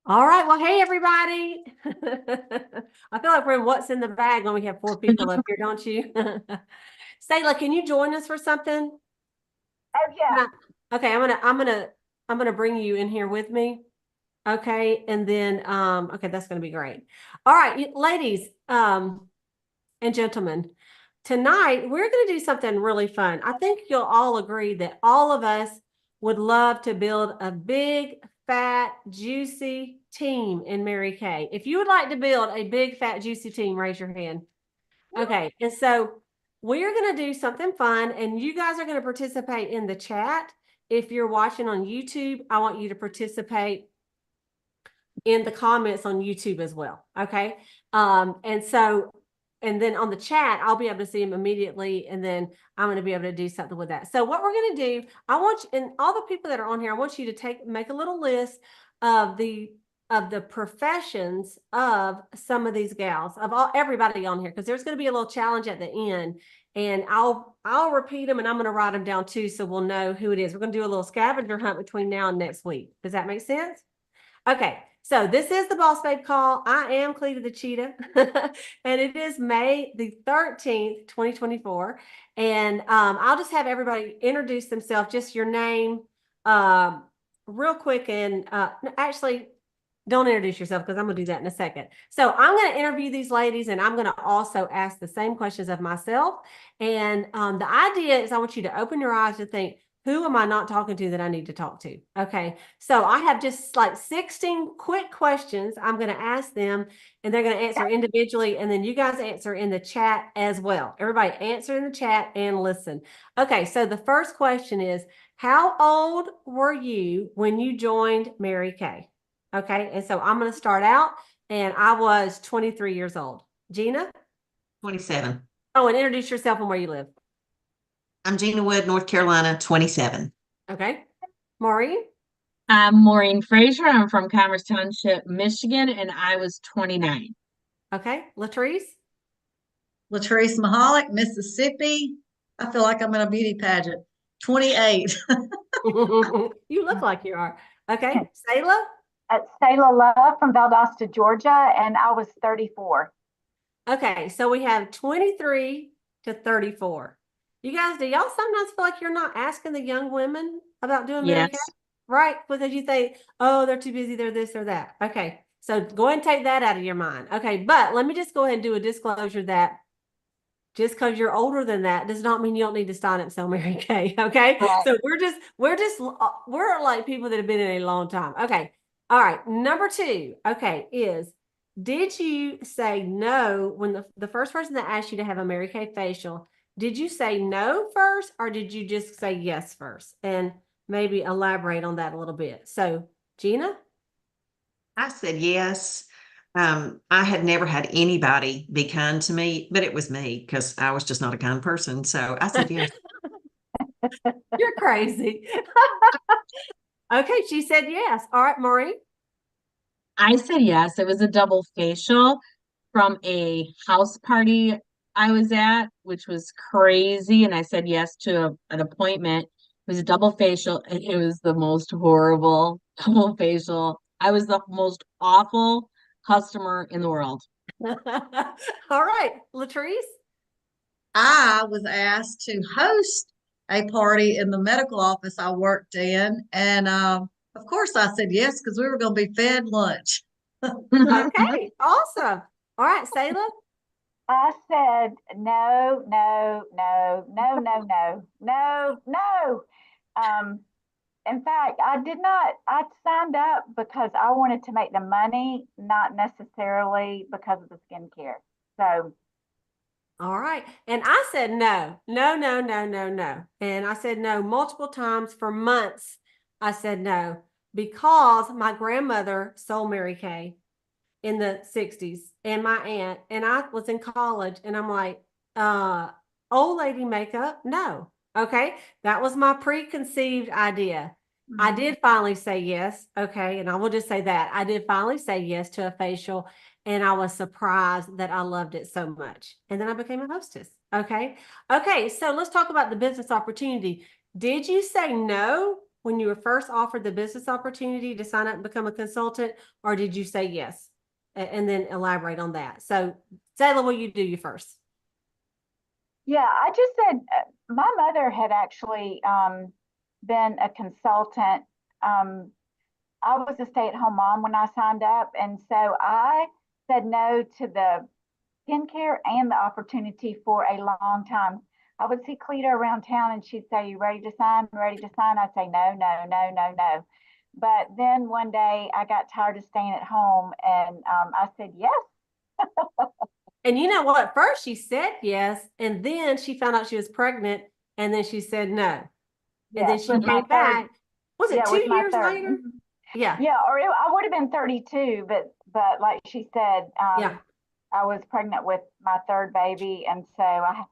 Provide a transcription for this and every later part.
All right. Well, hey, everybody. I feel like we're in What's in the Bag when we have four people up here, don't you? Sayla, can you join us for something? Oh yeah. Okay, I'm gonna bring you in here with me. Okay, and then okay, that's gonna be great. All right, ladies, and gentlemen, tonight we're gonna do something really fun. I think you'll all agree that all of us would love to build a big, fat, juicy team in Mary Kay. If you would like to build a big, fat, juicy team, raise your hand. Okay, and so we're going to do something fun, and you guys are going to participate in the chat. If you're watching on YouTube, I want you to participate in the comments on YouTube as well. Okay. And then on the chat, I'll be able to see them immediately. And then I'm going to be able to do something with that. So what we're going to do, I want you, and all the people that are on here, I want you to make a little list of the professions of some of these gals, of everybody on here, because there's going to be a little challenge at the end. And I'll repeat them, and I'm going to write them down too, so we'll know who it is. We're going to do a little scavenger hunt between now and next week. Does that make sense? Okay, so this is the Boss Babe Call. I am Cleta the Cheetah, and it is May the 13th, 2024. And I'll just have everybody introduce themselves, just your name, real quick. And actually, don't introduce yourself because I'm going to do that in a second. So I'm going to interview these ladies, and I'm going to also ask the same questions of myself. And the idea is I want you to open your eyes to think, who am I not talking to that I need to talk to? Okay. So I have just like 16 quick questions I'm going to ask them, and they're going to answer individually. And then you guys answer in the chat as well. Everybody answer in the chat and listen. Okay. So the first question is, how old were you when you joined Mary Kay? Okay. And so I'm going to start out, and I was 23 years old. Gina? 27. Oh, and introduce yourself and where you live. I'm Gina Wood, North Carolina, 27. Okay. Maureen? I'm Maureen Frazier. I'm from Commerce Township, Michigan, and I was 29. Okay. Latrice? Latrice Mahalik, Mississippi. I feel like I'm in a beauty pageant. 28. You look like you are. Okay. Sayla? Sayla Love from Valdosta, Georgia, and I was 34. Okay. So we have 23 to 34. You guys, do y'all sometimes feel like you're not asking the young women about doing Mary Yes. Kay? Right? Because you think, oh, they're too busy, they're this or that. Okay. So go ahead and take that out of your mind. Okay. But let me just go ahead and do a disclosure that just because you're older than that does not mean you don't need to sign up so Mary Kay. Okay. Right. So we're like people that have been in a long time. Okay. All right. Number two, okay, is did you say no when the first person that asked you to have a Mary Kay facial? Did you say no first, or did you just say yes first? And maybe elaborate on that a little bit. So, Gina? I said yes. I had never had anybody be kind to me, but it was me because I was just not a kind person. So I said yes. You're crazy. Okay, she said yes. All right, Maureen? I said yes. It was a double facial from a house party I was at, which was crazy. And I said yes to an appointment. It was a double facial, and it was the most horrible double facial. I was the most awful customer in the world. All right, Latrice? I was asked to host a party in the medical office I worked in. And of course, I said yes because we were going to be fed lunch. Okay, awesome. All right, Sayla? I said no, no, no, no, no, no, no, no. In fact, I did not. I signed up because I wanted to make the money, not necessarily because of the skincare. So, All right. And I said no, no, no, no, no, no. And I said no multiple times for months. I said no because my grandmother sold Mary Kay in the 60s, and my aunt, and I was in college, and I'm like, old lady makeup? No. Okay. That was my preconceived idea. I did finally say yes. Okay. And I will just say that I did finally say yes to a facial, and I was surprised that I loved it so much. And then I became a hostess. Okay. Okay. So let's talk about the business opportunity. Did you say no when you were first offered the business opportunity to sign up and become a consultant, or did you say yes? And then elaborate on that. So, Zayla, will you do you first? Yeah, I just said my mother had actually been a consultant. I was a stay-at-home mom when I signed up, and so I said no to the skincare and the opportunity for a long time. I would see Cleta around town and she'd say, "You ready to sign? Ready to sign?" I'd say, "No, no, no, no, no." But then one day I got tired of staying at home and I said, "Yes." And you know what? First she said yes, and then she found out she was pregnant, and then she said no. And then Yes, she with my came back. Was it yeah, 2 with my years third. later? Yeah. Yeah, or I would have been 32, but like she said, Yeah. I was pregnant with my third baby, and so I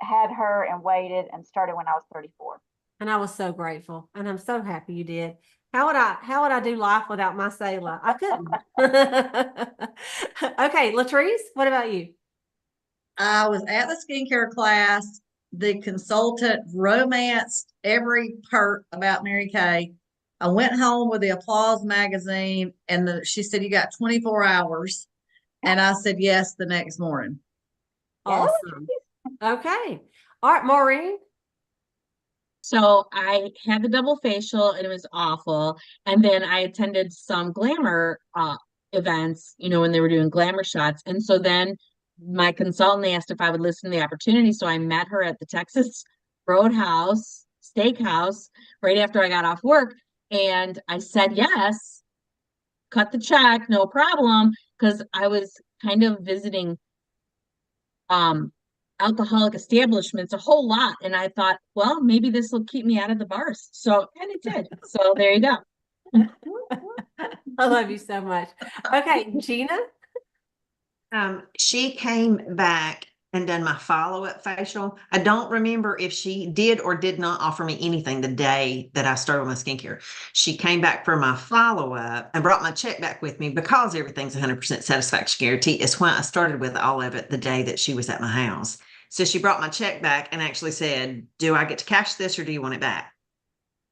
had her and waited and started when I was 34. And I was so grateful, and I'm so happy you did. How would I do life without my Selah? I couldn't. Okay, Latrice, what about you? I was at the skincare class. The consultant romanced every part about Mary Kay. I went home with the Applause magazine, and she said, "You got 24 hours." And I said yes the next morning. Yeah. Awesome. Okay. All right, Maureen. So I had the double facial and it was awful. And then I attended some glamour events, when they were doing glamour shots. And so then my consultant asked if I would listen to the opportunity. So I met her at the Texas Roadhouse Steakhouse right after I got off work. And I said yes, cut the check, no problem, because I was kind of visiting alcoholic establishments a whole lot. And I thought, well, maybe this will keep me out of the bars. So, and it did. So there you go. I love you so much. Okay, Gina. She came back and done my follow-up facial. I don't remember if she did or did not offer me anything the day that I started with my skincare. She came back for my follow-up and brought my check back with me because everything's 100% satisfaction guarantee. It's why I started with all of it the day that she was at my house. So she brought my check back and actually said, "Do I get to cash this or do you want it back?"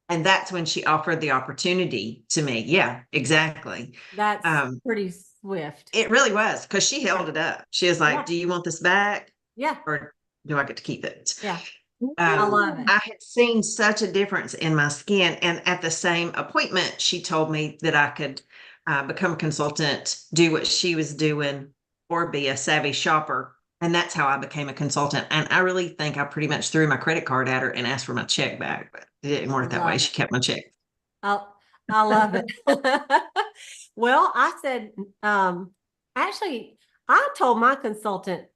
And that's when she offered the opportunity to me. Yeah, exactly. That's pretty swift. It really was because she held it up. She was like, Yeah. "Do you want this back Yeah. or do I get to keep it?" Yeah. I love it. I had seen such a difference in my skin. And at the same appointment, she told me that I could become a consultant, do what she was doing, or be a savvy shopper. And that's how I became a consultant. And I really think I pretty much threw my credit card at her and asked for my check back. But it didn't work that way. Love She it. kept my check. I love it. Well, I said, actually, I told my consultant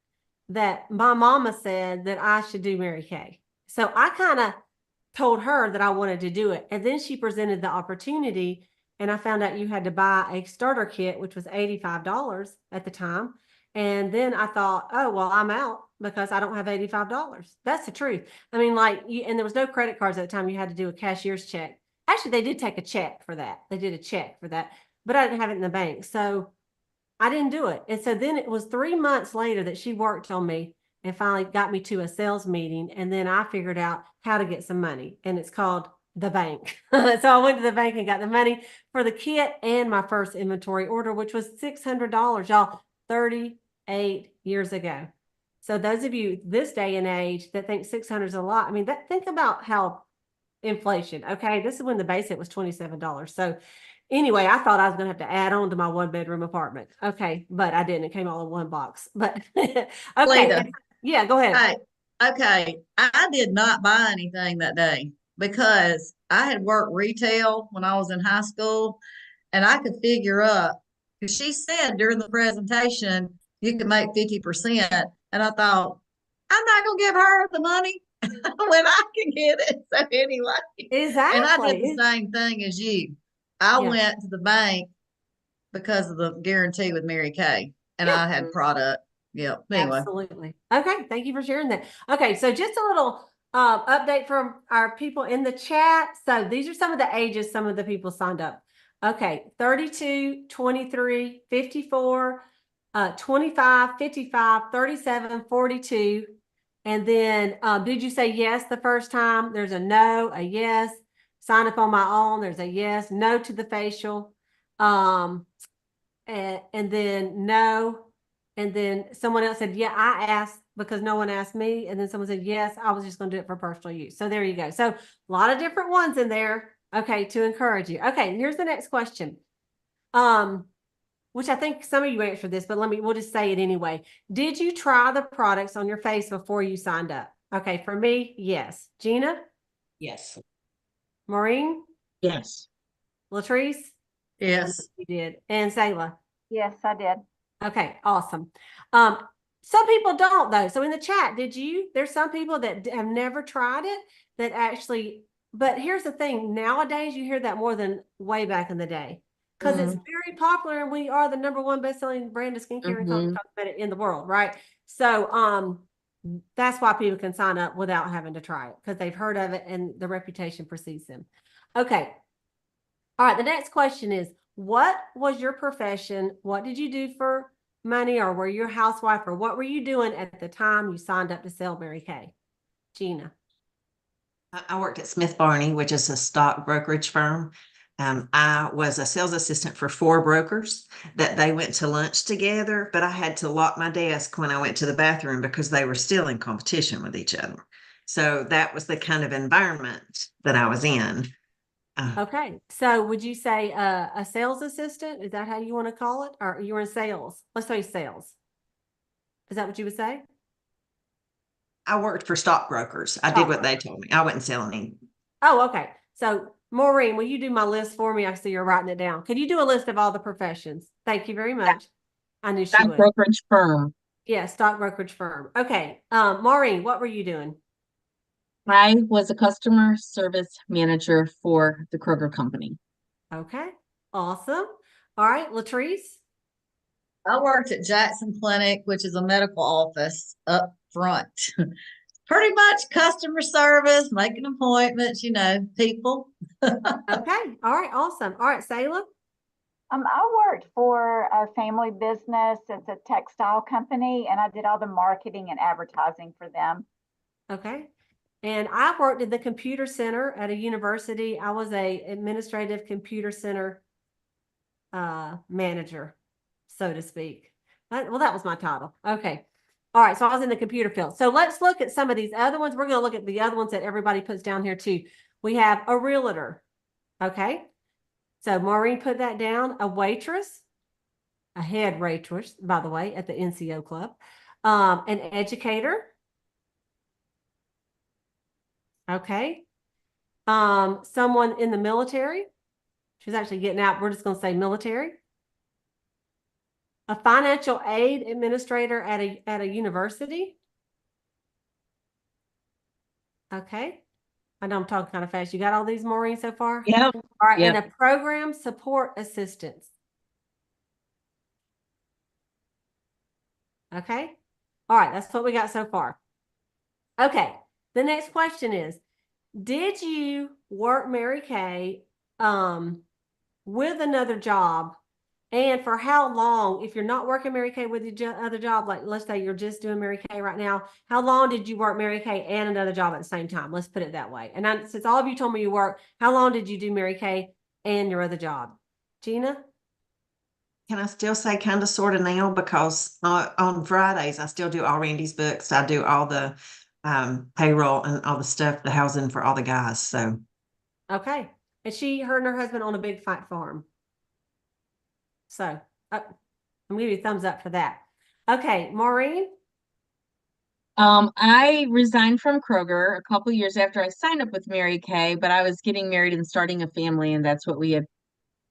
that my mama said that I should do Mary Kay. So I kind of told her that I wanted to do it. And then she presented the opportunity, and I found out you had to buy a starter kit, which was $85 at the time. And then I thought, oh, well, I'm out because I don't have $85. That's the truth. I mean, and there was no credit cards at the time. You had to do a cashier's check. Actually, they did take a check for that. They did a check for that, but I didn't have it in the bank. So I didn't do it. And so then it was 3 months later that she worked on me and finally got me to a sales meeting. And then I figured out how to get some money, and it's called the bank. So I went to the bank and got the money for the kit and my first inventory order, which was $600, y'all, 38 years ago. So those of you this day and age that think 600 is a lot, I mean, think about how inflation. Okay. This is when the basic was $27. So anyway, I thought I was going to have to add on to my 1-bedroom apartment. Okay. But I didn't. It came all in one box. But okay. Lita. Yeah, go ahead. Hey, okay. I did not buy anything that day because I had worked retail when I was in high school and I could figure up because she said during the presentation you could make 50%. And I thought, I'm not gonna give her the money when I can get it. So anyway. And I did Exactly. the same thing as you. I Yeah. went to the bank because of the guarantee with Mary Kay and Yeah. I had product. Yeah. Anyway. Absolutely. Okay. Thank you for sharing that. Okay. So just a little update from our people in the chat. So these are some of the ages some of the people signed up. Okay. 32, 23, 54, 25, 55, 37, 42. And then did you say yes the first time? There's a no, a yes. sign up on my own. There's a yes, no to the facial. And then no. And then someone else said, yeah, I asked because no one asked me. And then someone said, yes, I was just going to do it for personal use. So there you go. So a lot of different ones in there. Okay. To encourage you. Okay. Here's the next question. Which I think some of you answered this, but we'll just say it anyway. Did you try the products on your face before you signed up? Okay. For me, yes. Gina, Yes. Maureen, Yes. Latrice, Yes. you did. And Sayla. Yes, I did. Okay, awesome. Some people don't though. So in the chat, there's some people that have never tried it that actually, but here's the thing. Nowadays, you hear that more than way back in the day because it's very popular and we are the #1 best-selling brand of skincare and color cosmetic in the world, right? So, that's why people can sign up without having to try it because they've heard of it and the reputation precedes them. Okay. All right. The next question is, what was your profession? What did you do for money, or were you a housewife, or what were you doing at the time you signed up to sell Mary Kay? Gina. I worked at Smith Barney, which is a stock brokerage firm. I was a sales assistant for 4 brokers that they went to lunch together, but I had to lock my desk when I went to the bathroom because they were still in competition with each other. So that was the kind of environment that I was in. Okay. So would you say a sales assistant? Is that how you want to call it? Or you were in sales? Let's say sales. Is that what you would say? I worked for stockbrokers. I did what they told me. I wasn't selling any. Oh, okay. So Maureen, will you do my list for me? I see you're writing it down. Could you do a list of all the professions? Thank you very much. I knew she Stock would. brokerage firm. Yeah, stock brokerage firm. Okay. Maureen, what were you doing? I was a customer service manager for the Kroger company. Okay. Awesome. All right, Latrice. I worked at Jackson Clinic, which is a medical office up front. Pretty much customer service, making appointments, people. Okay. All right. Awesome. All right, Sayla. I worked for a family business. It's a textile company, and I did all the marketing and advertising for them. Okay. And I worked at the computer center at a university. I was a administrative computer center manager, so to speak. Well, that was my title. Okay. All right. So I was in the computer field. So let's look at some of these other ones. We're going to look at the other ones that everybody puts down here too. We have a realtor. Okay. So Maureen put that down. A waitress, a head waitress, by the way, at the NCO club. An educator. Okay. Someone in the military. She's actually getting out. We're just going to say military. A financial aid administrator at a university. Okay. I know I'm talking kind of fast. You got all these, Maureen, so far? Yep. All right. Yep. And a program support assistant. Okay. All right. That's what we got so far. Okay. The next question is, did you work Mary Kay with another job? And for how long, if you're not working Mary Kay with your other job, like let's say you're just doing Mary Kay right now, how long did you work Mary Kay and another job at the same time? Let's put it that way. And since all of you told me you work, how long did you do Mary Kay and your other job? Gina? Can I still say kind of sort of now? Because on Fridays, I still do all Randy's books. I do all the payroll and all the stuff, the housing for all the guys. So. Okay. And her and her husband own a big fat farm. So I'm gonna give you a thumbs up for that. Okay, Maureen. I resigned from Kroger a couple years after I signed up with Mary Kay, but I was getting married and starting a family, and that's what we had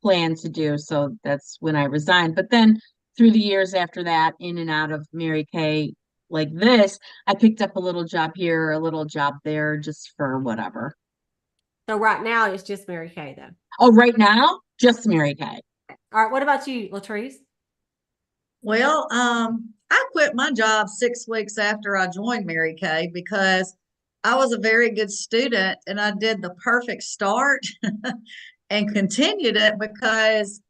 planned to do. So that's when I resigned. But then through the years after that, in and out of Mary Kay like this, I picked up a little job here, a little job there, just for whatever. So right now it's just Mary Kay though. Oh, right now, just Mary Kay. All right, what about you, Latrice? Well, I quit my job 6 weeks after I joined Mary Kay because I was a very good student and I did the perfect start and continued it because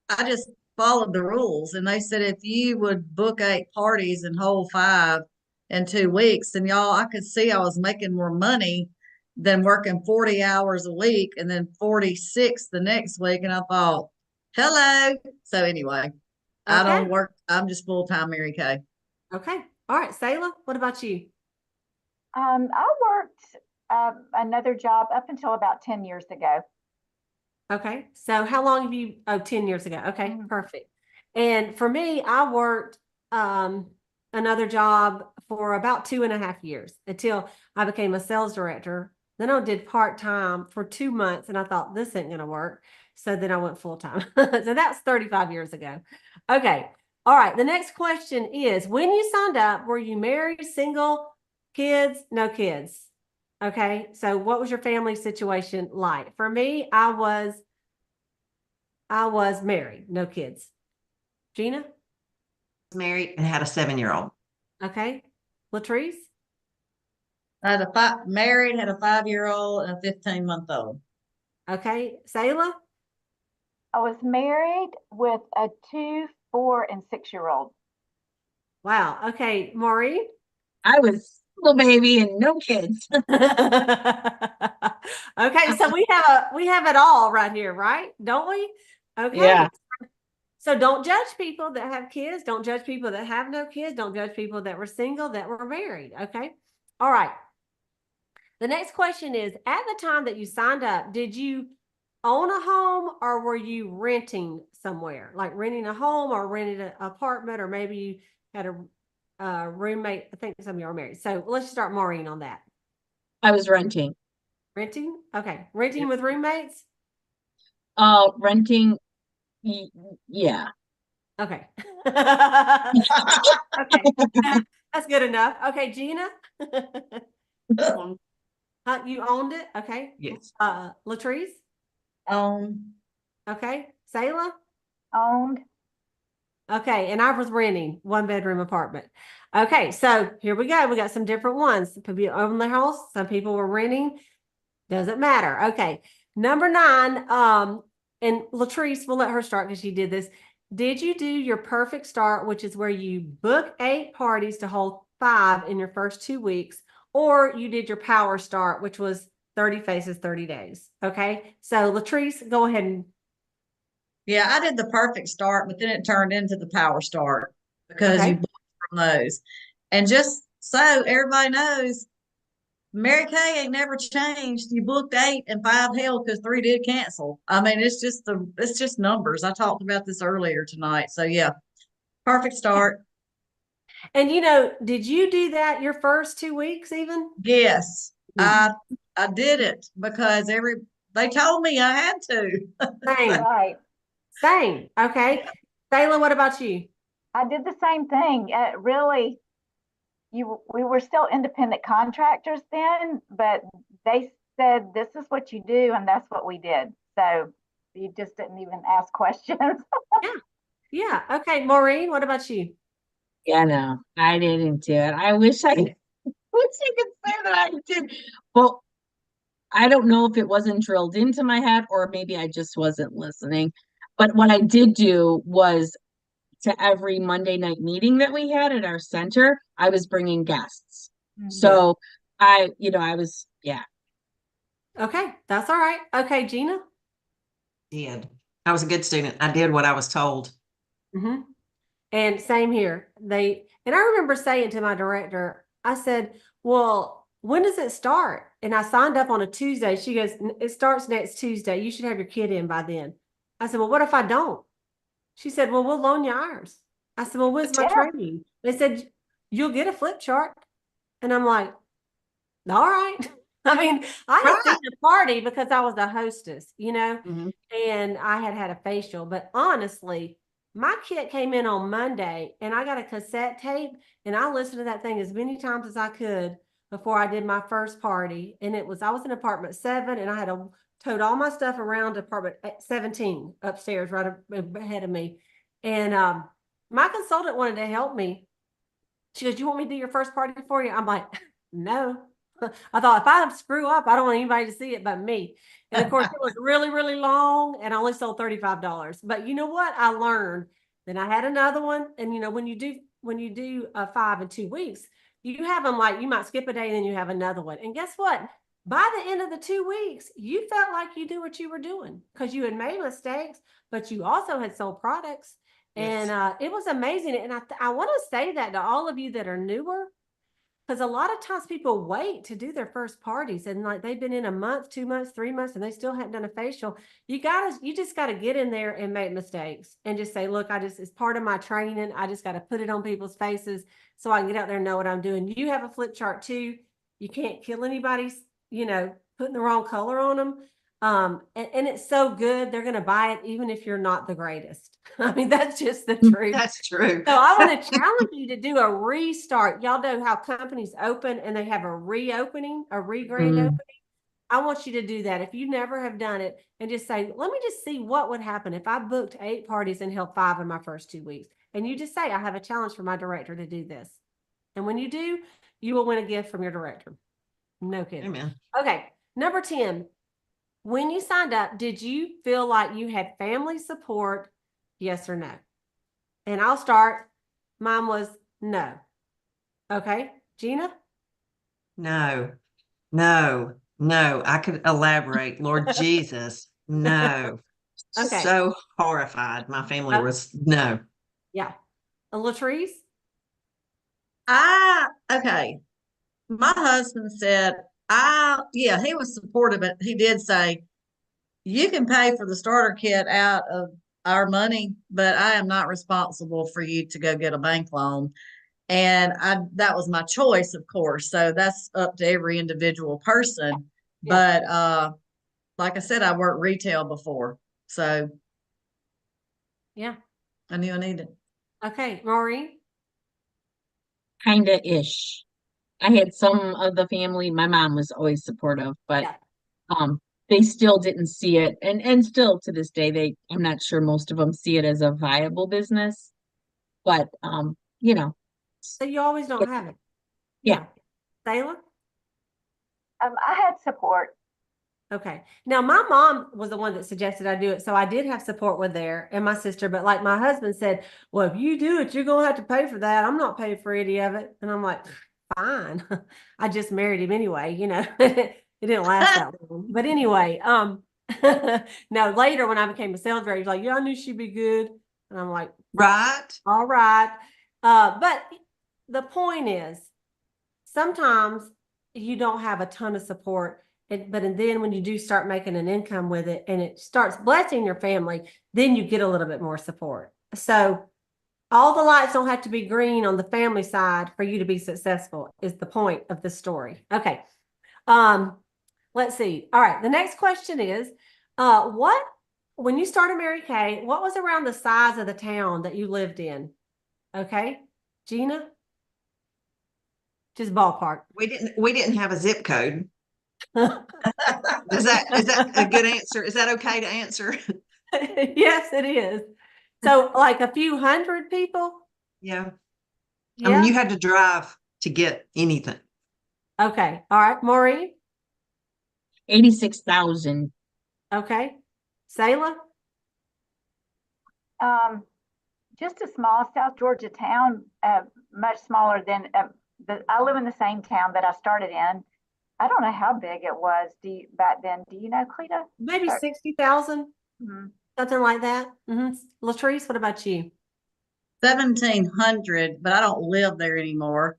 I just followed the rules. And they said if you would book 8 parties and hold 5 in 2 weeks, and y'all, I could see I was making more money than working 40 hours a week and then 46 the next week. And I thought, hello. So anyway, I Okay. don't work. I'm just full-time Mary Kay. Okay. All right. Sayla, what about you? I worked another job up until about 10 years ago. Okay. So how long have you, 10 years ago. Okay. Mhm. Perfect. And for me, I worked, another job for about 2.5 years until I became a sales director. Then I did part-time for 2 months and I thought this ain't gonna work. So then I went full-time. So that's 35 years ago. Okay. All right. The next question is, when you signed up, were you married, single, kids, no kids? Okay. So what was your family situation like? For me, I was married, no kids. Gina? Married and had a 7-year-old. Okay. Latrice? I had married, had a 5-year-old and a 15-month-old. Okay. Sayla? I was married with a 2, 4, and 6-year-old. Wow. Okay. Maureen? I was single baby and no kids. Okay. So we have it all right here, right? Don't we? Okay. Yeah. So don't judge people that have kids. Don't judge people that have no kids. Don't judge people that were single, that were married. Okay. All right. The next question is, at the time that you signed up, did you own a home or were you renting somewhere? Like renting a home or renting an apartment, or maybe you had a roommate. I think some of you are married. So let's start Maureen on that. I was renting. Renting? Okay. Renting with roommates? Renting. Yeah. Okay. Okay. That's good enough. Okay, Gina? You owned it? Okay. Yes. Latrice? Um, Okay. Sayla? Owned. Okay, and I was renting 1-bedroom apartment. Okay, so here we go. We got some different ones. Some people own their house, some people were renting. Doesn't matter. Okay. Number 9, and Latrice, we'll let her start because she did this. Did you do your perfect start, which is where you book 8 parties to hold 5 in your first 2 weeks, or you did your power start, which was 30 faces, 30 days? Okay. So Latrice, go ahead and yeah, I did the perfect start, but then it turned into the power start because you okay. booked from those. And just so everybody knows, Mary Kay ain't never changed. You booked 8 and 5 held because 3 did cancel. I mean, it's just numbers. I talked about this earlier tonight. So yeah, perfect start. And did you do that your first 2 weeks even? Yes, Mm. I did it because they told me I had to. Same. Right. Same. Okay. Sayla, what about you? I did the same thing. Really, we were still independent contractors then, but they said this is what you do, and that's what we did. So you just didn't even ask questions. Yeah. Yeah. Okay. Maureen, what about you? Yeah, no, I didn't do it. I wish I could, wish I could say that I did. Well, I don't know if it wasn't drilled into my head or maybe I just wasn't listening. But what I did do was to every Monday night meeting that we had at our center, I was bringing guests. So I was, yeah. Okay. That's all right. Okay. Gina? Did. I was a good student. I did what I was told. Mm-hmm. And same here. And I remember saying to my director, I said, well, when does it start? And I signed up on a Tuesday. She goes, it starts next Tuesday. You should have your kid in by then. I said, well, what if I don't? She said, well, we'll loan you ours. I said, well, when's my Yeah. training? They said, you'll get a flip chart. And I'm like, all right. I mean, I had Right. seen the party because I was the hostess, Mhm. and I had a facial. But honestly, my kid came in on Monday and I got a cassette tape and I listened to that thing as many times as I could before I did my first party. And I was in apartment 7 and I had to tote all my stuff around apartment 17 upstairs right ahead of me. And my consultant wanted to help me. She goes, you want me to do your first party for you? I'm like, no. I thought if I screw up, I don't want anybody to see it but me. And of course, it was really, really long and I only sold $35. But you know what? I learned. Then I had another one. And when you do 5 in 2 weeks, you have them like you might skip a day and then you have another one. And guess what? by the end of the 2 weeks, you felt like you knew what you were doing because you had made mistakes, but you also had sold products. Yes. And it was amazing. And I want to say that to all of you that are newer, because a lot of times people wait to do their first parties and like they've been in a month, 2 months, 3 months, and they still haven't done a facial. You just gotta get in there and make mistakes and just say, look, it's part of my training. I just gotta put it on people's faces so I can get out there and know what I'm doing. You have a flip chart too. You can't kill anybody's, putting the wrong color on them. And it's so good. They're gonna buy it even if you're not the greatest. I mean, that's just the truth. That's true. So I want to challenge you to do a restart. Y'all know how companies open and they have a reopening, a re-grand Mm. opening. I want you to do that. If you never have done it and just say, let me just see what would happen if I booked 8 parties and held 5 in my first 2 weeks. And you just say, I have a challenge for my director to do this. And when you do, you will win a gift from your director. No kidding. Amen. Okay. Number 10, when you signed up, did you feel like you had family support? Yes or no? And I'll start. Mine was no. Okay. Gina? No, no, no. I could elaborate. Lord Jesus, no. Okay. So horrified. My family Oh. was no. Yeah. Latrice? Okay. My husband said, yeah, he was supportive, but he did say, you can pay for the starter kit out of our money, but I am not responsible for you to go get a bank loan. And that was my choice, of course. So that's up to every individual person. Yeah. But like I said, I worked retail before. So Yeah. I knew I needed it. Okay. Maureen? Kinda ish. I had some of the family, my mom was always supportive, but Yeah. they still didn't see it. And still to this day, I'm not sure most of them see it as a viable business. But you know, So you always don't it- have it. yeah. Taylor? I had support. Okay. Now my mom was the one that suggested I do it. So I did have support with there and my sister, but like my husband said, well, if you do it, you're gonna have to pay for that. I'm not paying for any of it. And I'm like, fine. I just married him anyway, it didn't last that long. But anyway, now later when I became a sales rep, he's like, yeah, I knew she'd be good. And I'm like, Right? all right. But the point is sometimes you don't have a ton of support. But then when you do start making an income with it and it starts blessing your family, then you get a little bit more support. So all the lights don't have to be green on the family side for you to be successful is the point of the story. Okay. Let's see. All right. The next question is, when you started Mary Kay, what was around the size of the town that you lived in? Okay. Gina? Just ballpark. We didn't have a zip code. Is that a good answer? Is that okay to answer? Yes, it is. So like a few hundred people? Yeah. I Yeah. mean, you had to drive to get anything. Okay. All right. Maureen? 86,000. Okay. Sayla? Just a small South Georgia town, much smaller than, I live in the same town that I started in. I don't know how big it was back then. Do you know, Cleta? Maybe 60,000, something like that. Latrice, what about you? 1,700, but I don't live there anymore.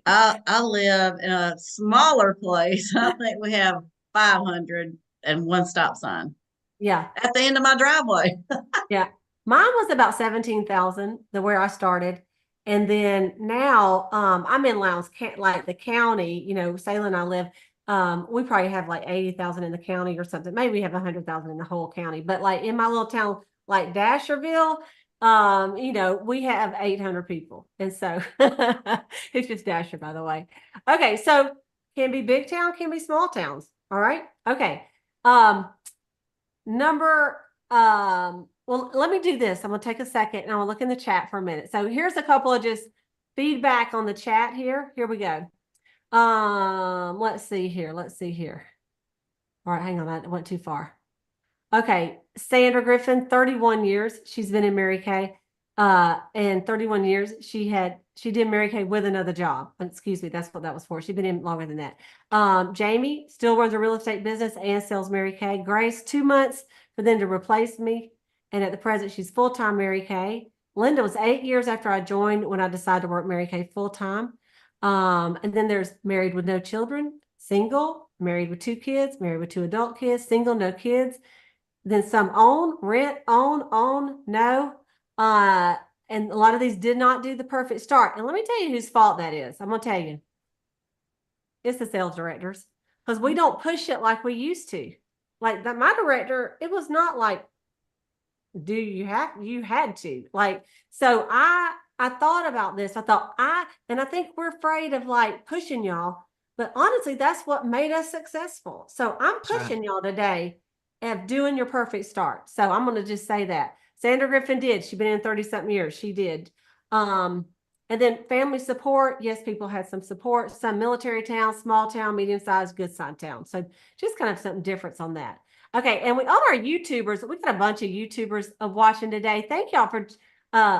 I live in a smaller place. I think we have 500 and one stop sign Yeah. at the end of my driveway. Yeah. Mine was about 17,000, where I started. And then now, I'm in Lowndes, like the county, Salem and I live, we probably have like 80,000 in the county or something. Maybe we have 100,000 in the whole county, but like in my little town, like Dasherville, we have 800 people. And so it's just Dasher, by the way. Okay. So can be big town, can be small towns. All right. Okay. Well, let me do this. I'm going to take a second and I'll look in the chat for a minute. So here's a couple of just feedback on the chat here. Here we go. Let's see here. All right, hang on. I went too far. Okay. Sandra Griffin, 31 years. She's been in Mary Kay. And 31 years. She had She did Mary Kay with another job. Excuse me, that's what that was for. She's been in longer than that. Jamie still runs a real estate business and sells Mary Kay. Grace, 2 months for them to replace me. And at the present, she's full-time Mary Kay. Linda was 8 years after I joined when I decided to work Mary Kay full-time. And then there's married with no children, single, married with 2 kids, married with 2 adult kids, single, no kids. Then some own, rent, own, no. And a lot of these did not do the perfect start. And let me tell you whose fault that is. I'm going to tell you. It's the sales directors. Because we don't push it like we used to. Like that, my director, it was not like, you had to. Like, so I thought about this. I think we're afraid of like pushing y'all. But honestly, that's what made us successful. So I'm pushing y'all today of doing your perfect start. So I'm going to just say that. Sandra Griffin did. She's been in 30-something years. She did. And then family support. Yes, people had some support. Some military town, small town, medium-sized, good-sized town. So just kind of something different on that. Okay, and all our YouTubers, we've got a bunch of YouTubers watching today. Thank y'all for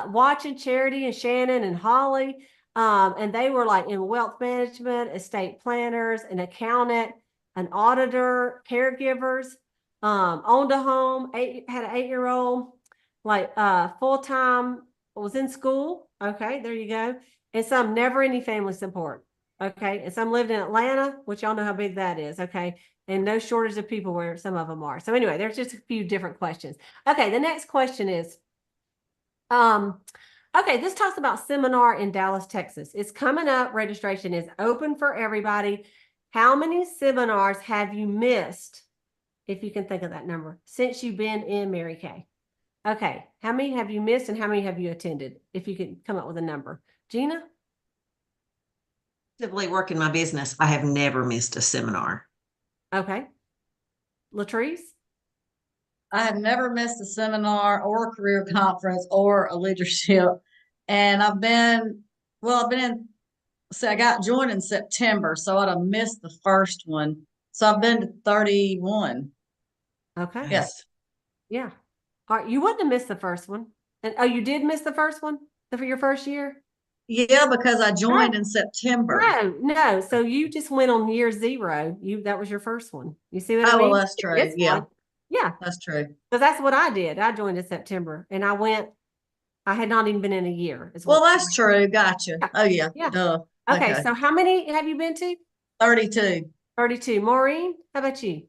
watching. Charity and Shannon and Holly. And they were like in wealth management, estate planners, an accountant, an auditor, caregivers, owned a home, had an 8-year-old, like full-time, was in school. Okay, there you go. And some never any family support. Okay, and some lived in Atlanta, which y'all know how big that is. Okay, and no shortage of people where some of them are. So anyway, there's just a few different questions. Okay, the next question is, okay, this talks about seminar in Dallas, Texas. It's coming up. Registration is open for everybody. How many seminars have you missed, if you can think of that number, since you've been in Mary Kay? Okay, how many have you missed and how many have you attended? If you can come up with a number. Gina? Actively working my business, I have never missed a seminar. Okay. Latrice? I have never missed a seminar or a career conference or a leadership. And I've been in, I got joined in September, so I'd have missed the first one. So I've been to 31. Okay. Yes. Yeah. All right. You wouldn't have missed the first one. And you did miss the first one for your first year? Yeah, because I joined in September. No. So you just went on year 0. That was your first one. You see what I mean? Well, that's true. Yeah. Yeah. That's true. Because that's what I did. I joined in September and I had not even been in a year. Well, that's true. Gotcha. Yeah. Oh, yeah. Yeah. Duh. Okay. So how many have you been to? 32. 32. Maureen, how about you?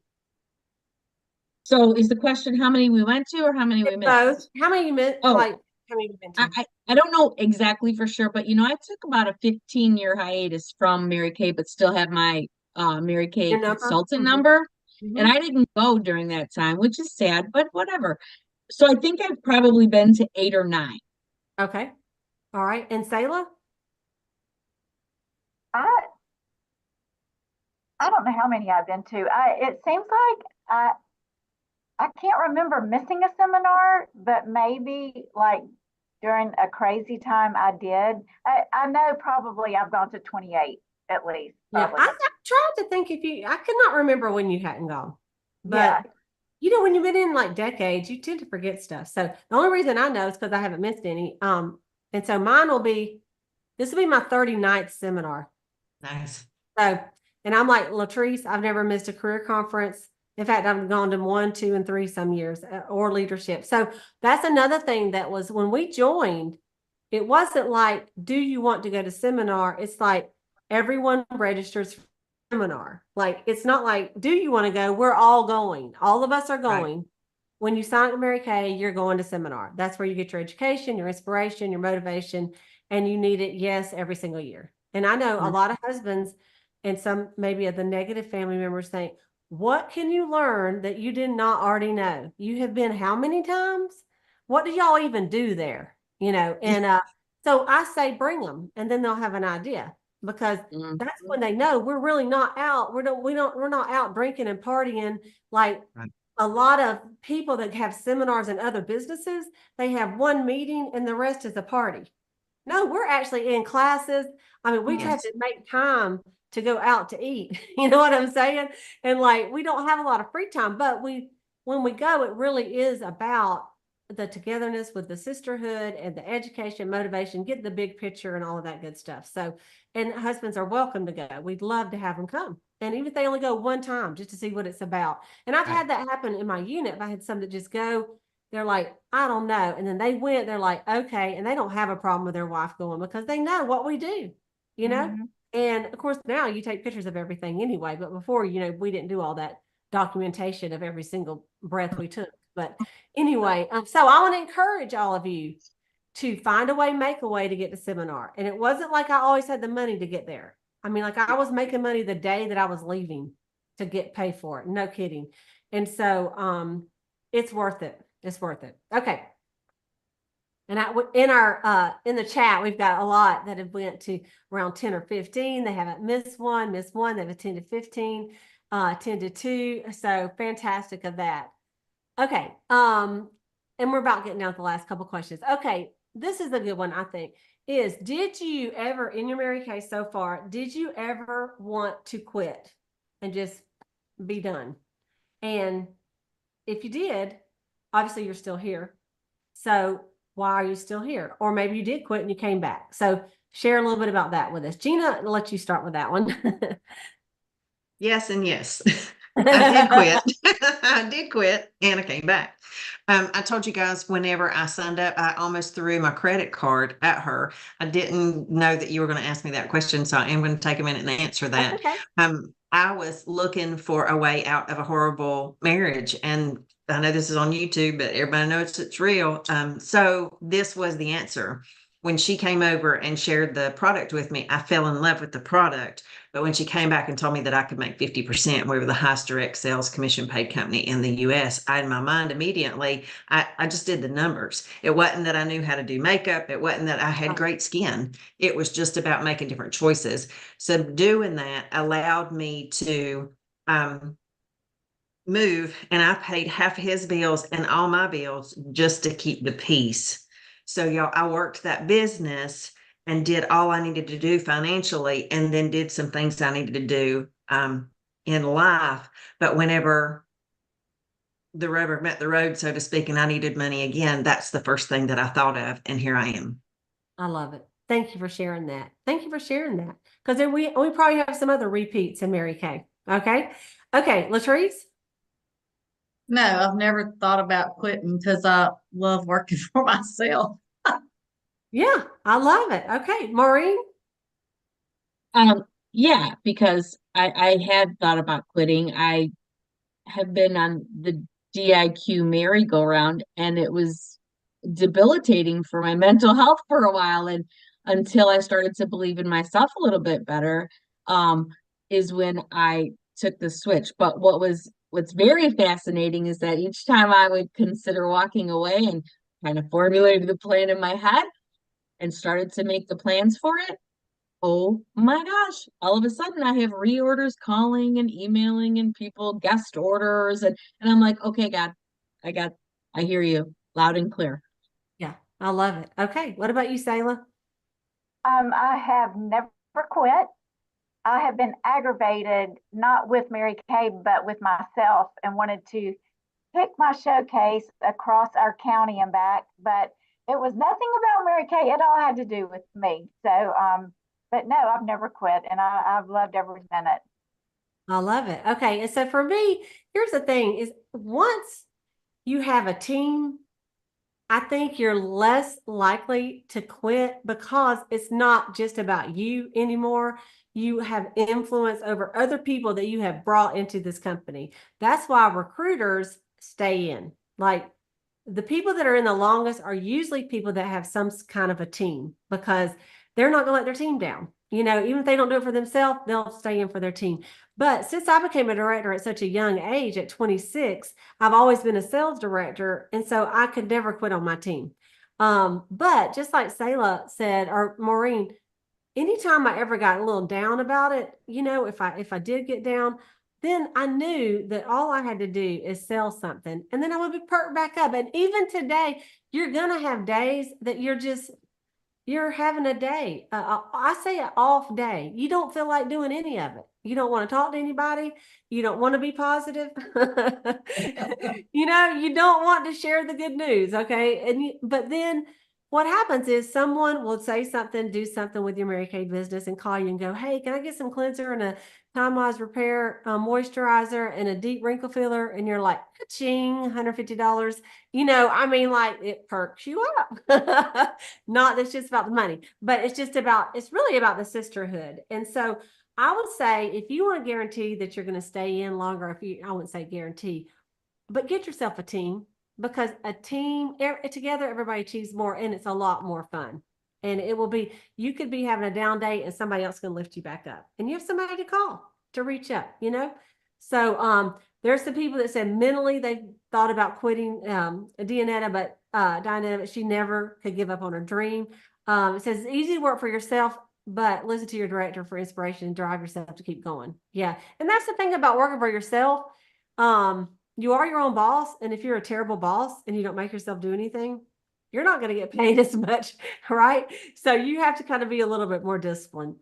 So is the question how many we went to or how many we missed? Both. How many you missed? Oh. Like, how many you been to? I don't know exactly for sure, but I took about a 15-year hiatus from Mary Kay, but still have my Mary Kay Your number? consultant Mhm. number. Mhm. And I didn't go during that time, which is sad, but whatever. So I think I've probably been to 8 or 9. Okay. All right. And Sayla? I don't know how many I've been to. It seems like I can't remember missing a seminar, but maybe like during a crazy time I did. I know probably I've gone to 28 at least. Yeah. Probably. I tried to think I could not remember when you hadn't gone. But Yeah. when you've been in like decades, you tend to forget stuff. So the only reason I know is because I haven't missed any. And so this will be my 39th seminar. Nice. So, and I'm like Latrice, I've never missed a career conference. In fact, I've gone to 1, 2, and 3 some years or leadership. So that's another thing that was when we joined, it wasn't like, do you want to go to seminar? It's like everyone registers for seminar. Like, it's not like, do you want to go? We're all going. All of us are going. Right. When you sign up to Mary Kay, you're going to seminar. That's where you get your education, your inspiration, your motivation, and you need it, yes, every single year. And I know a lot of husbands and some maybe of the negative family members think, what can you learn that you did not already know? You have been how many times? What do y'all even do there? And so I say bring them, and then they'll have an idea, because that's when they know we're really not out. We're not out drinking and partying like a lot of people that have seminars and other businesses. They have one meeting and the rest is a party. No, we're actually in classes. I mean, we have to make time to go out to eat. You know what I'm saying? And like, we don't have a lot of free time, but when we go, it really is about the togetherness with the sisterhood and the education, motivation, get the big picture and all of that good stuff. So, and husbands are welcome to go. We'd love to have them come. And even if they only go one time just to see what it's about. And I've had that happen in my unit. If I had some that just go, they're like, I don't know. And then they went, they're like, okay. And they don't have a problem with their wife going because they know what we do, you know? Mhm. And of course, now you take pictures of everything anyway. But before, we didn't do all that documentation of every single breath we took. But anyway, so I want to encourage all of you to find a way, make a way to get to seminar. And it wasn't like I always had the money to get there. I mean, like I was making money the day that I was leaving to get paid for it. No kidding. And so it's worth it. It's worth it. Okay. And in the chat, we've got a lot that have went to around 10 or 15. They haven't missed one. They've attended 15, 10 to 2. So fantastic of that. Okay. And we're about getting down to the last couple questions. Okay. This is a good one, I think, did you ever, in your Mary Kay so far, did you ever want to quit and just be done? And if you did, obviously you're still here. So why are you still here? Or maybe you did quit and you came back. So share a little bit about that with us. Gina, I'll let you start with that one. Yes and yes. I did quit. I did quit and I came back. I told you guys whenever I signed up, I almost threw my credit card at her. I didn't know that you were going to ask me that question, so I am going to take a minute and answer that. Okay. I was looking for a way out of a horrible marriage, and I know this is on YouTube, but everybody knows it's real. So this was the answer. When she came over and shared the product with me, I fell in love with the product. But when she came back and told me that I could make 50%, we were the highest direct sales commission paid company in the US, I, in my mind immediately, I just did the numbers. It wasn't that I knew how to do makeup. It wasn't that I had great skin. It was just about making different choices. So doing that allowed me to move, and I paid half his bills and all my bills just to keep the peace. So y'all, I worked that business and did all I needed to do financially, and then did some things I needed to do in life. But whenever the rubber met the road, so to speak, and I needed money again, that's the first thing that I thought of, and here I am. I love it. Thank you for sharing that. Thank you for sharing that. Because then we probably have some other repeats in Mary Kay. Okay. Okay, Latrice? No, I've never thought about quitting because I love working for myself. Yeah, I love it. Okay, Maureen? Yeah, because I had thought about quitting. I have been on the DIQ merry-go-round, and it was debilitating for my mental health for a while. And until I started to believe in myself a little bit better, is when I took the switch. But what's very fascinating is that each time I would consider walking away and kind of formulated the plan in my head and started to make the plans for it, oh my gosh, all of a sudden I have reorders calling and emailing and people guest orders, and I'm like, okay, God, I hear you loud and clear. Yeah, I love it. Okay, what about you, Sayla? I have never quit. I have been aggravated, not with Mary Kay, but with myself, and wanted to pick my showcase across our county and back. But it was nothing about Mary Kay. It all had to do with me. So, but no, I've never quit, and I've loved every minute. I love it. Okay, and so for me, here's the thing: is once you have a team, I think you're less likely to quit because it's not just about you anymore. You have influence over other people that you have brought into this company. That's why recruiters stay in. Like the people that are in the longest are usually people that have some kind of a team because they're not going to let their team down. Even if they don't do it for themselves, they'll stay in for their team. But since I became a director at such a young age, at 26, I've always been a sales director. And so I could never quit on my team. But just like Sayla said, or Maureen, anytime I ever got a little down about it, if I did get down, then I knew that all I had to do is sell something and then I would be perked back up. And even today, you're going to have days that you're just, you're having a day. I say an off day. You don't feel like doing any of it. You don't want to talk to anybody. You don't want to be positive. You don't want to share the good news. Okay. But then what happens is someone will say something, do something with your Mary Kay business and call you and go, hey, can I get some cleanser and a Time Wise Repair moisturizer and a deep wrinkle filler? And you're like, ching, $150. Like it perks you up. Not that's just about the money, but it's really about the sisterhood. And so I would say if you want to guarantee that you're going to stay in longer, I wouldn't say guarantee, but get yourself a team, because a team together, everybody achieves more, and it's a lot more fun. And you could be having a down day and somebody else can lift you back up, and you have somebody to call to reach up. So there's some people that said mentally they thought about quitting Dianetta, but she never could give up on her dream. It says it's easy to work for yourself, but listen to your director for inspiration and drive yourself to keep going. Yeah. And that's the thing about working for yourself. You are your own boss. And if you're a terrible boss and you don't make yourself do anything, you're not going to get paid as much, right? So you have to kind of be a little bit more disciplined.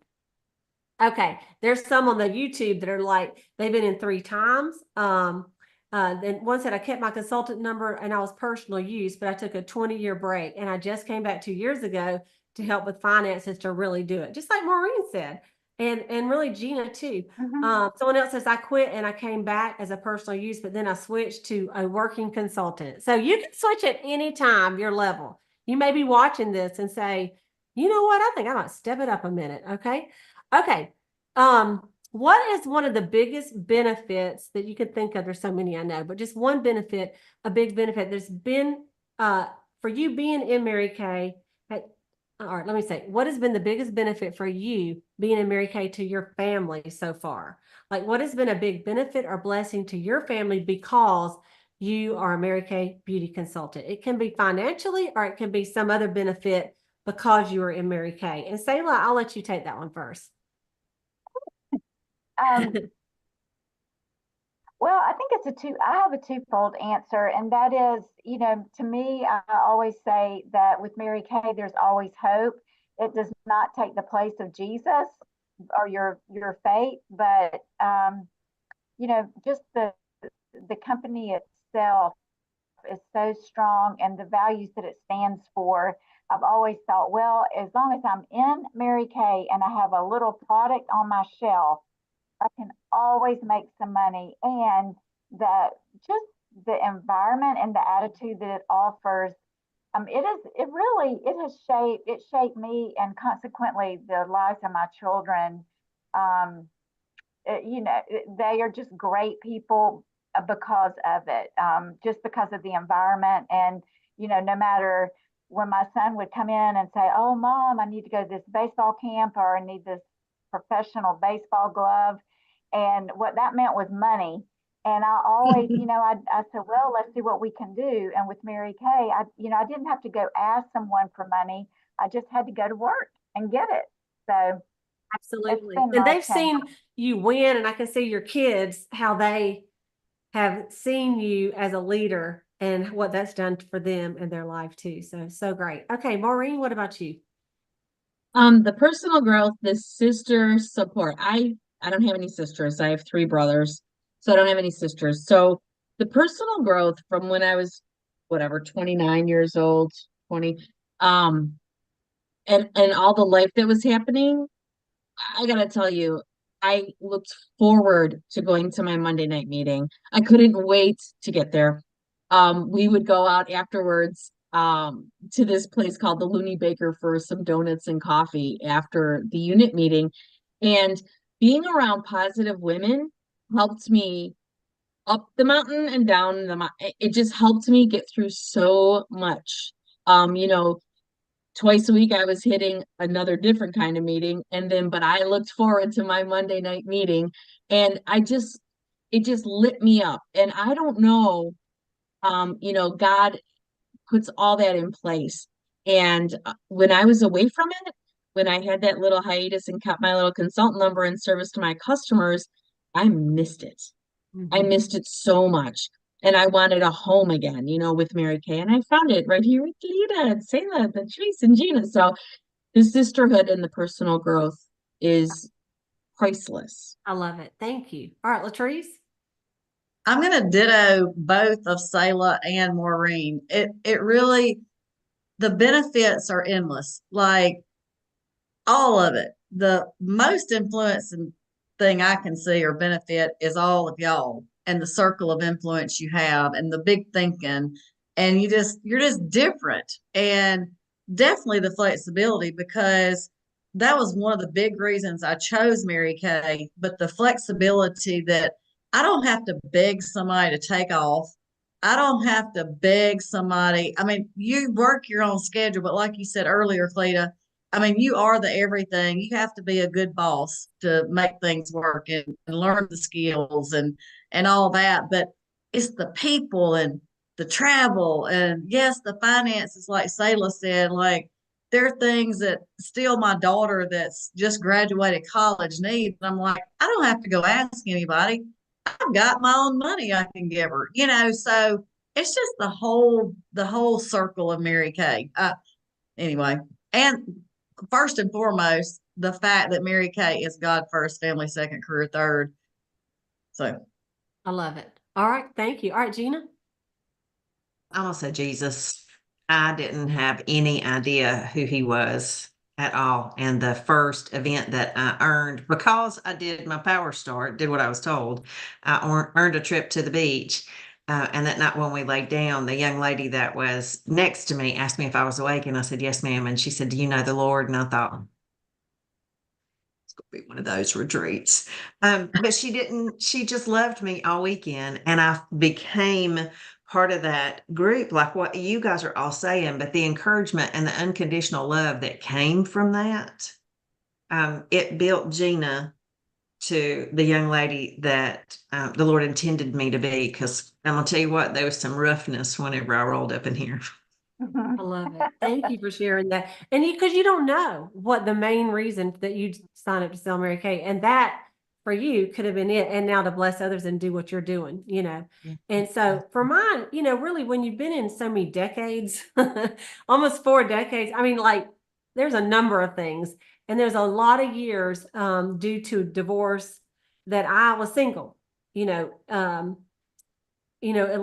Okay, there's some on the YouTube that are like, they've been in 3 times. Then one said, I kept my consultant number and I was personal use, but I took a 20-year break and I just came back 2 years ago to help with finances to really do it. Just like Maureen said, and really Gina too. Someone else says, I quit and I came back as a personal use, but then I switched to a working consultant. So you can switch at any time, your level. You may be watching this and say, you know what? I think I might step it up a minute. Okay. Okay. What is one of the biggest benefits that you could think of? There's so many I know, but just one benefit, a big benefit there's been for you being in Mary Kay. All right, let me say, what has been the biggest benefit for you being in Mary Kay to your family so far? Like, what has been a big benefit or blessing to your family because you are a Mary Kay beauty consultant? It can be financially, or it can be some other benefit because you are in Mary Kay. And Sayla, I'll let you take that one first. Well, I think I have a twofold answer, and that is, to me, I always say that with Mary Kay, there's always hope. It does not take the place of Jesus or your faith, but just the company itself is so strong, and the values that it stands for. I've always thought, well, as long as I'm in Mary Kay and I have a little product on my shelf, I can always make some money. And the environment and the attitude that it offers, it shaped me and consequently the lives of my children. They are just great people because of it, just because of the environment. And, no matter when my son would come in and say, oh, Mom, I need to go to this baseball camp, or I need this professional baseball glove. And what that meant was money. And I always, I said, well, let's see what we can do. And with Mary Kay, I didn't have to go ask someone for money. I just had to go to work and get it. So absolutely. And they've seen you win, and I can see your kids, how they have seen you as a leader and what that's done for them in their life too. So great. Okay, Maureen, what about you? The personal growth, the sister support. I don't have any sisters. I have 3 brothers, so I don't have any sisters. So the personal growth from when I was 29 years old, 20, and all the life that was happening, I gotta tell you, I looked forward to going to my Monday night meeting. I couldn't wait to get there. We would go out afterwards to this place called the Looney Baker for some donuts and coffee after the unit meeting. And being around positive women helped me up the mountain and down the mountain. It just helped me get through so much. Twice a week I was hitting another different kind of meeting, but I looked forward to my Monday night meeting, and it just lit me up. And I don't know, God puts all that in place. And when I was away from it, when I had that little hiatus and kept my little consultant number in service to my customers, I missed it. I missed it so much. And I wanted a home again, with Mary Kay. And I found it right here with Lita and Sayla, the Trace and Gina. So the sisterhood and the personal growth is priceless. I love it. Thank you. All right, Latrice. I'm gonna ditto both of Selah and Maureen. It really, the benefits are endless. Like all of it. The most influencing thing I can see or benefit is all of y'all and the circle of influence you have and the big thinking. And you're just different. And definitely the flexibility, because that was one of the big reasons I chose Mary Kay. But the flexibility that I don't have to beg somebody to take off. I don't have to beg somebody. I mean, you work your own schedule, but like you said earlier, Cleta, I mean, you are the everything. You have to be a good boss to make things work and learn the skills and all that. But it's the people and the travel and yes, the finances, like Selah said, like there are things that still my daughter that's just graduated college needs. And I'm like, I don't have to go ask anybody. I've got my own money I can give her, you know. So it's just the whole circle of Mary Kay. Anyway, and first and foremost, the fact that Mary Kay is God first, family second, career third. So I love it. All right. Thank you. All right, Gina. I'm gonna say Jesus. I didn't have any idea who he was at all. And the first event that I earned, because I did my power start, did what I was told, I earned a trip to the beach. And that night when we laid down, the young lady that was next to me asked me if I was awake. And I said, yes, ma'am. And she said, do you know the Lord? And I thought, it's going to be one of those retreats. But she didn't, she just loved me all weekend. And I became part of that group, like what you guys are all saying, but the encouragement and the unconditional love that came from that, it built Gina to the young lady that the Lord intended me to be. Because I'm gonna tell you what, there was some roughness whenever I rolled up in here. I love it. Thank you for sharing that. And because you don't know what the main reason that you signed up to sell Mary Kay, and that for you could have been it. And now to bless others and do what you're doing, you know. Yeah. And so for mine, you know, really when you've been in so many decades, almost 4 decades, I mean, like there's a number of things. And there's a lot of years due to divorce that I was single, at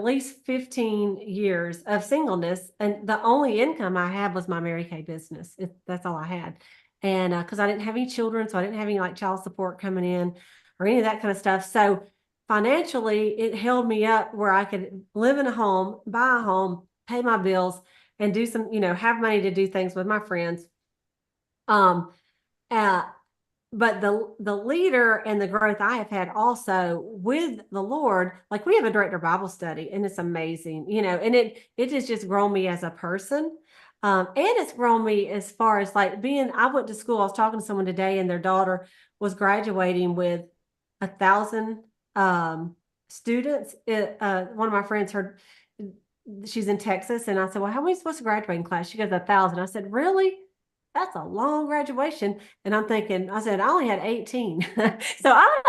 least 15 years of singleness. And the only income I had was my Mary Kay business. That's all I had. And because I didn't have any children, so I didn't have any like child support coming in or any of that kind of stuff. So financially, it held me up where I could live in a home, buy a home, pay my bills, and do some, have money to do things with my friends. But the leader and the growth I have had also with the Lord, like we have a director Bible study and it's amazing, and it has just grown me as a person. And it's grown me as far as like I went to school, I was talking to someone today and their daughter was graduating with 1,000 students. One of my friends she's in Texas and I said, well, how many supposed to graduate in class? She goes, 1,000. I said, really? That's a long graduation. And I'm thinking, I said, I only had 18. So I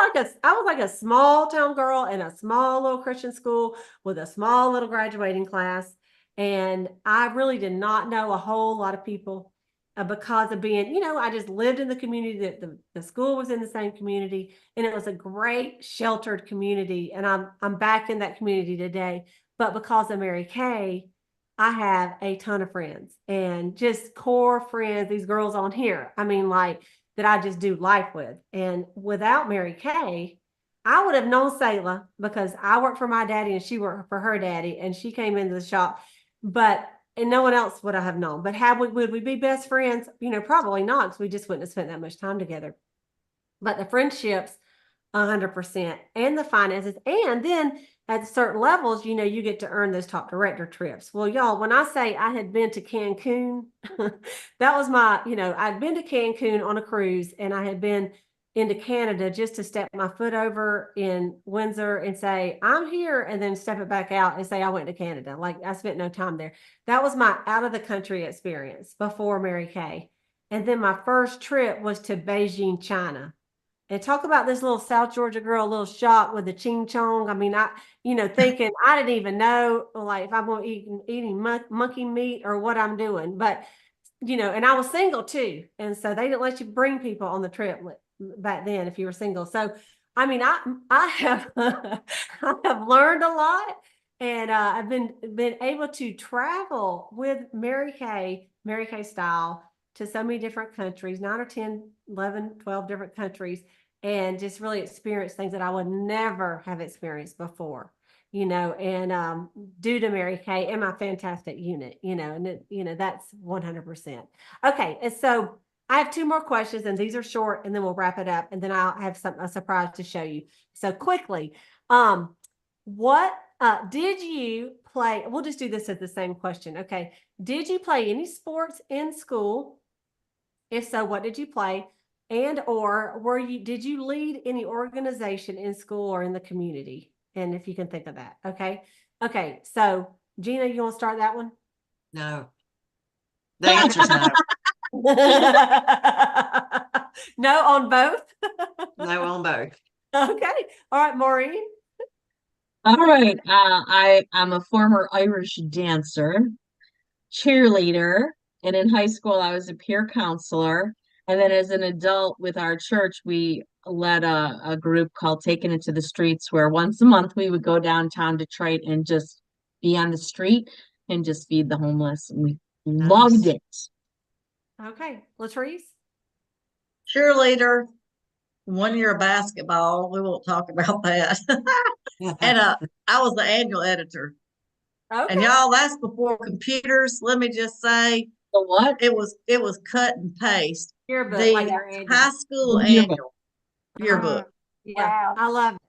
was like a small town girl in a small little Christian school with a small little graduating class. And I really did not know a whole lot of people because of being, I just lived in the community that the school was in the same community and it was a great sheltered community. And I'm back in that community today, but because of Mary Kay, I have a ton of friends and just core friends, these girls on here. I mean, like that I just do life with. And without Mary Kay, I would have known Selah because I worked for my daddy and she worked for her daddy and she came into the shop, and no one else would I have known. But would we be best friends? Probably not because we just wouldn't have spent that much time together. But the friendships, 100%, and the finances, and then at certain levels, you get to earn those top director trips. Well, y'all, when I say I had been to Cancun, that was I'd been to Cancun on a cruise and I had been into Canada just to step my foot over in Windsor and say, I'm here, and then step it back out and say, I went to Canada. Like I spent no time there. That was my out of the country experience before Mary Kay. And then my first trip was to Beijing, China. And talk about this little South Georgia girl, little shop with the ching chong. I mean, thinking I didn't even know like if I'm going to eating monkey meat or what I'm doing. But and I was single too. And so they didn't let you bring people on the trip back then if you were single. So, I mean, I have, I have learned a lot, and I've been able to travel with Mary Kay style to so many different countries, 9 or 10, 11, 12 different countries, and just really experience things that I would never have experienced before. And due to Mary Kay and my fantastic unit, and that's 100%. Okay, and so I have two more questions, and these are short, and then we'll wrap it up, and then I'll have a surprise to show you. So quickly, what did you play? We'll just do this as the same question. Okay, did you play any sports in school? If so, what did you play? And or did you lead any organization in school or in the community? And if you can think of that. Okay. Okay. So Gina, you want to start that one? No. The answer's no. No on both? No on both. Okay. All right, Maureen. All right. I'm a former Irish dancer, cheerleader, and in high school I was a peer counselor. And then as an adult with our church, we led a group called Taking It to the Streets, where once a month we would go downtown Detroit and just be on the street and just feed the homeless. And we loved it. Okay. Latrice? Cheerleader, 1 year of basketball. We won't talk about that. And I was the annual editor. Okay. And y'all, that's before computers. Let me just say, The what? it was cut and paste. Yearbook, The like our annual. high school The yearbook. annual yearbook. Yeah, Wow. I love it.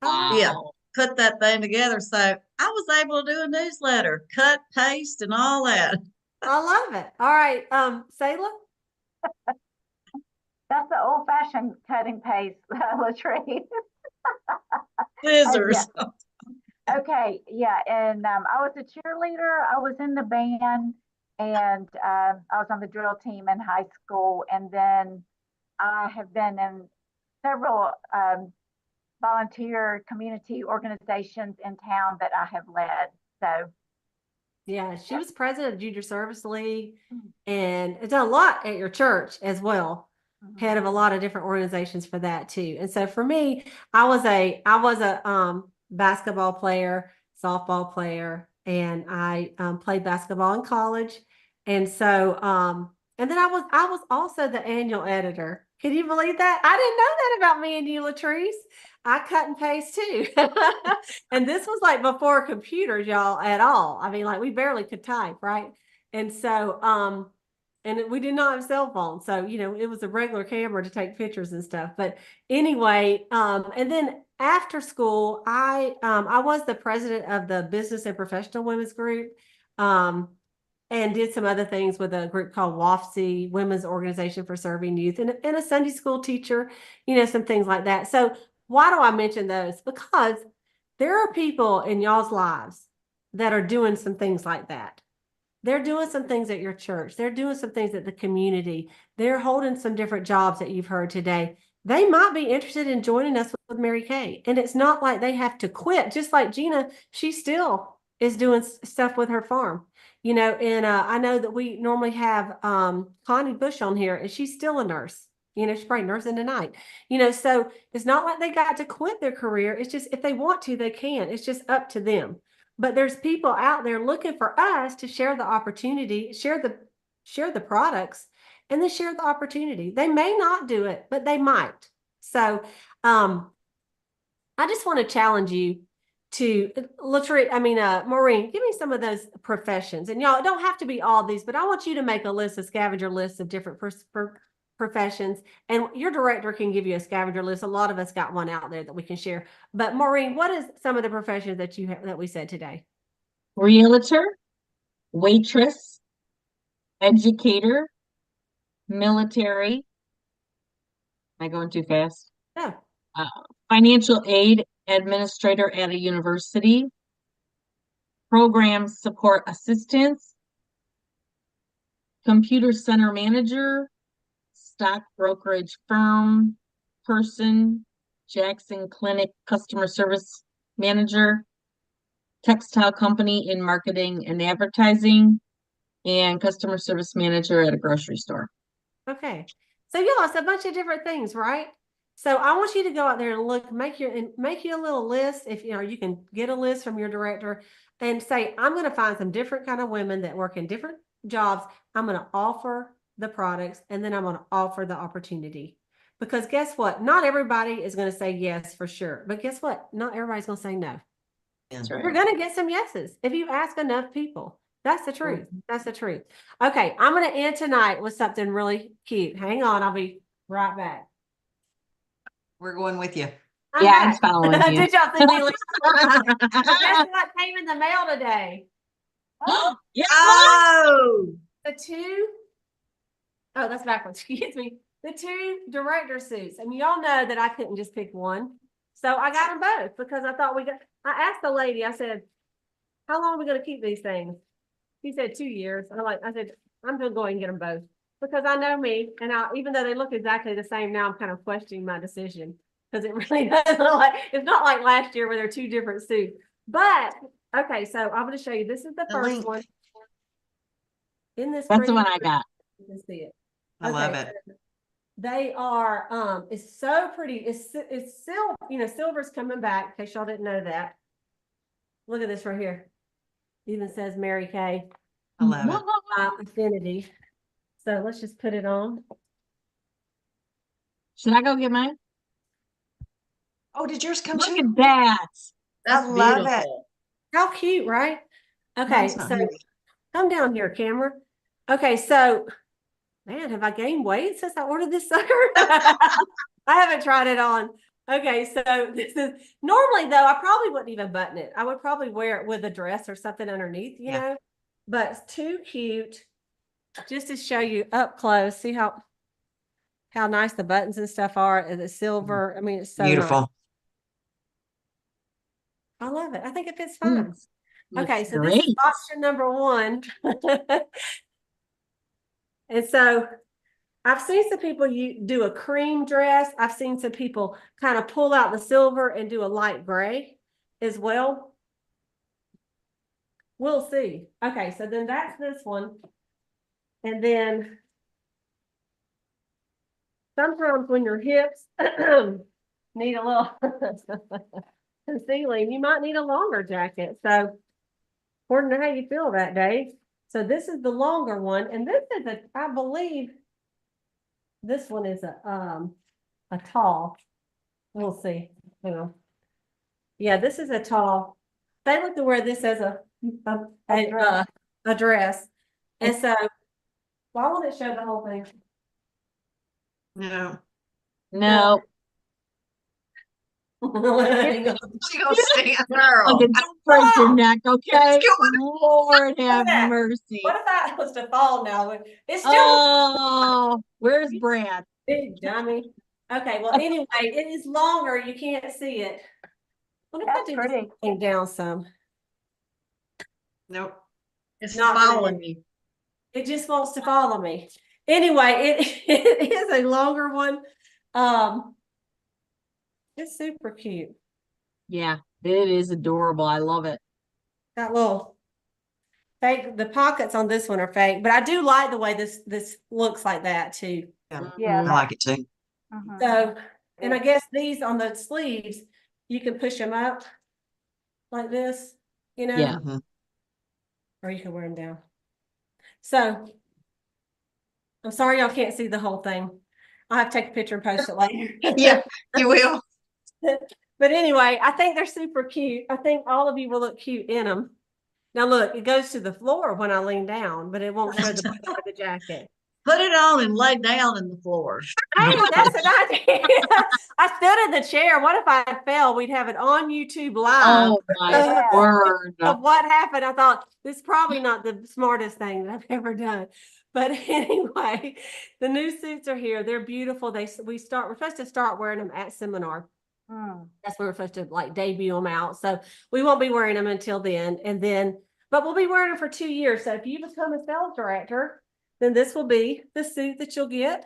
I love Wow. Yeah. Put that thing together. So I was able to do a newsletter, cut, paste, and all that. I love it. All right, Sayla? That's the old-fashioned cutting paste, Latrice. Scissors. Okay, yeah, and I was a cheerleader. I was in the band, and I was on the drill team in high school, and then I have been in several volunteer community organizations in town that I have led. So Yeah, she was president of the Junior Service League, and it's done a lot at your church as well. Head of a lot of different organizations for that too. And so for me, I was a basketball player, softball player, and I played basketball in college. And so and then I was also the annual editor. Can you believe that? I didn't know that about me and you, Latrice. I cut and paste too. And this was like before computers, y'all, at all. I mean, like we barely could type, right? And so and we did not have cell phones. So, it was a regular camera to take pictures and stuff. But anyway, and then after school, I was the president of the Business and Professional Women's Group, and did some other things with a group called WAFC, Women's Organization for Serving Youth, and a Sunday school teacher, some things like that. So why do I mention those? Because there are people in y'all's lives that are doing some things like that. They're doing some things at your church. They're doing some things at the community. They're holding some different jobs that you've heard today. They might be interested in joining us with Mary Kay. And it's not like they have to quit. Just like Gina, she still is doing stuff with her farm. And I know that we normally have Connie Bush on here, and she's still a nurse. She's probably nursing tonight. So it's not like they got to quit their career. It's just if they want to, they can. It's just up to them. But there's people out there looking for us to share the opportunity, share the products, and then share the opportunity. They may not do it, but they might. So I just want to challenge you to Maureen, give me some of those professions. And y'all, it don't have to be all these, but I want you to make a scavenger list of different professions, and your director can give you a scavenger list. A lot of us got one out there that we can share. But Maureen, what is some of the professions that you have that we said today? Realtor, waitress, educator, military. Am I going too fast? No. Financial aid administrator at a university, program support assistance, computer center manager, stock brokerage firm person, Jackson Clinic customer service manager, textile company in marketing and advertising, and customer service manager at a grocery store. Okay. So y'all, it's a bunch of different things, right? So I want you to go out there and look, make you a little list. If you can get a list from your director and say, I'm going to find some different kind of women that work in different jobs. I'm going to offer the products and then I'm going to offer the opportunity. Because guess what? Not everybody is going to say yes for sure. But guess what? Not everybody's going to say no. That's You're right. going to get some yeses if you ask enough people. That's the truth. That's the truth. Okay, I'm going to end tonight with something really cute. Hang on, I'll be right back. We're going with you. I'm Yeah, I'm back. following you. Did y'all see me leave? Guess what came in the mail today? Yeah. Oh, The two, oh, that's backwards. Excuse me. The two director suits. And y'all know that I couldn't just pick one. So I got them both because I thought I asked the lady, I said, how long are we going to keep these things? He said 2 years. I said, I'm going to go ahead and get them both because I know me. And even though they look exactly the same now, I'm kind of questioning my decision because it really doesn't look like, it's not like last year where they're two different suits. But okay, so I'm going to show you. This is the first link. one. In this That's the pretty, one I got. you can see it. I love it. They are, it's so pretty. It's silver, silver's coming back in case y'all didn't know that. Look at this right here. Even says Mary Kay. I love it. Affinity. So let's just put it on. Should I go get mine? Oh, did yours come Look too? at that. That's I love it. beautiful. How cute, right? Okay, Mine's not so heavy. come down here, camera. Okay, so man, have I gained weight since I ordered this sucker? I haven't tried it on. Okay, so this is normally though, I probably wouldn't even button it. I would probably wear it with a dress or something underneath, you know, but it's too cute. Just to show you up close, see how nice the buttons and stuff are, and the silver. I mean, it's so Beautiful. nice. I love it. I think it fits fine. Okay, Looks so this is great. option number one. And so I've seen some people do a cream dress. I've seen some people kind of pull out the silver and do a light gray as well. We'll see. Okay, so then that's this one. And then sometimes when your hips need a little concealing, you might need a longer jacket. So according to how you feel that day. So this is the longer one. And this is I believe this one is a tall. We'll see. Hang on. Yeah, this is a tall. They look to wear this as a dress. And so why won't it show the whole thing? No. No. Hang on. She gonna stand. Girl. Okay, don't break your neck, okay? It's going- Lord have that. mercy. What if I was to fall now? It's still Oh, where's Brad? big, dummy. Okay, well, anyway, it is longer. You can't see it. What if I That's do pretty. this thing down some? Nope. It's Not gonna following do- you. It just wants to follow me. Anyway, it is a longer one. It's super cute. Yeah, it is adorable. I love it. Got little fake. The pockets on this one are fake, but I do like the way this looks like that too. Yeah. Yeah. I like it too. Mhm. So, and I guess these on the sleeves, you can push them up like this, Yeah. Mhm. or you can wear them down. So, I'm sorry y'all can't see the whole thing. I'll have to take a picture and post it later. Yeah, you will. But anyway, I think they're super cute. I think all of you will look cute in them. Now look, it goes to the floor when I lean down, but it won't show the bottom of the jacket. Put it on and lay down in the floor. Hey, that's an idea. I stood in the chair. What if I fell? We'd have it on YouTube live. Oh my Yeah. word. Of what happened. I thought this is probably not the smartest thing that I've ever done. But anyway, the new suits are here. They're beautiful. We're supposed to start wearing them at seminar. Mm. That's where we're supposed to like debut them out. So we won't be wearing them until then. But we'll be wearing them for 2 years. So if you become a sales director, then this will be the suit that you'll get.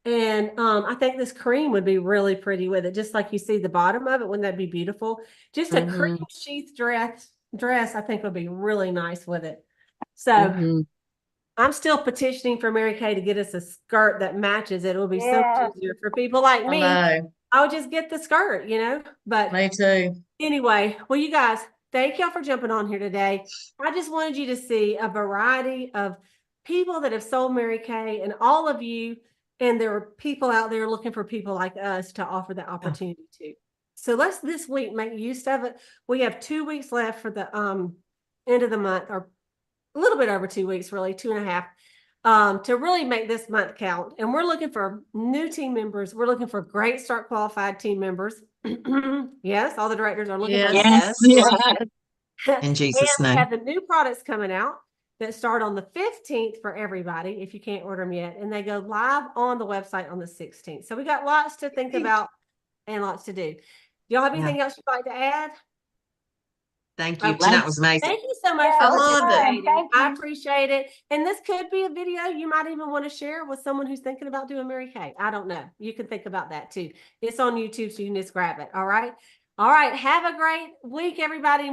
And I think this cream would be really pretty with it, just like you see the bottom of it. Wouldn't that be beautiful? Just a cream sheath dress, I think would be really nice with it. So Mhm. I'm still petitioning for Mary Kay to get us a skirt that matches it. It'll be so Yes. much easier for people like I me. know, I'll just get the skirt, you know, but me too. anyway, well, you guys, thank y'all for jumping on here today. I just wanted you to see a variety of people that have sold Mary Kay and all of you. And there are people out there looking for people like us to offer the opportunity to. So let's this week make use of it. We have 2 weeks left for the end of the month, or a little bit over 2 weeks, really 2.5, to really make this month count. And we're looking for new team members. We're looking for great start qualified team members. Yes, all the directors are looking for Yes. that. Yes, yes. In Jesus' And we name. have the new products coming out that start on the 15th for everybody, if you can't order them yet. And they go live on the website on the 16th. So we got lots to think about and lots to do. Do y'all have anything else you'd like to add? Thank you. Okay. Tonight was amazing. Thank you so much Yeah, for I loved it. participating. Thank I you. appreciate it. And this could be a video you might even want to share with someone who's thinking about doing Mary Kay. I don't know. You can think about that too. It's on YouTube, so you can just grab it. All right. All right. Have a great week, everybody. And we'll